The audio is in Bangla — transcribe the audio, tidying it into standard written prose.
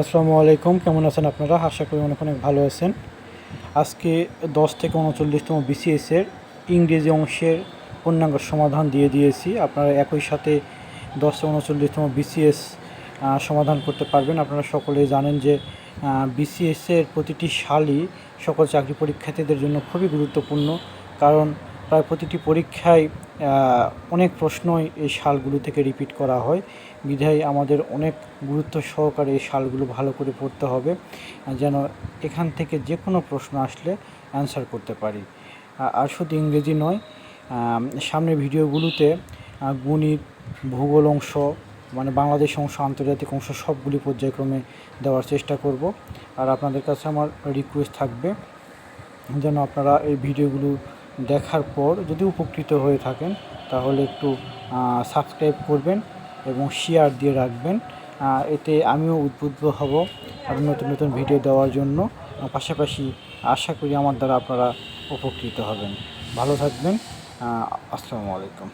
আসসালামু আলাইকুম, কেমন আছেন আপনারা? আশা করি অনেক অনেক ভালো আছেন। আজকে 10 থেকে 39তম বিসিএসের ইংরেজি অংশের পূর্ণাঙ্গ সমাধান দিয়ে দিয়েছি। আপনারা একই সাথে 10 থেকে 39তম বিসিএস সমাধান করতে পারবেন। আপনারা সকলেই জানেন যে বিসিএসের প্রতিটি সালই সকল চাকরি পরীক্ষার্থীদের জন্য খুবই গুরুত্বপূর্ণ, কারণ প্রায় প্রতিটি পরীক্ষায় অনেক প্রশ্নই এই সালগুলো থেকে রিপিট করা হয়। বিধায় আমাদের অনেক গুরুত্ব সহকারে এই সালগুলো ভালো করে পড়তে হবে, যেন এখান থেকে যে কোনো প্রশ্ন আসলে অ্যান্সার করতে পারি। আর শুধু ইংরেজি নয়, সামনের ভিডিওগুলোতে গণিত, ভূগোল অংশ, মানে বাংলাদেশ অংশ, আন্তর্জাতিক অংশ সবগুলি পর্যায়ক্রমে দেওয়ার চেষ্টা করব। আর আপনাদের কাছে আমার রিকোয়েস্ট থাকবে যেন আপনারা এই ভিডিওগুলো দেখার পর যদি উপকৃত হয়ে থাকেন তাহলে একটু সাবস্ক্রাইব করবেন এবং শেয়ার দিয়ে রাখবেন। এতে আমিও উদ্বুদ্ধ হব আর নতুন নতুন ভিডিও দেওয়ার জন্য। পাশাপাশি আশা করি আমার দ্বারা আপনারা উপকৃত হবেন। ভালো থাকবেন। আসসালামু আলাইকুম।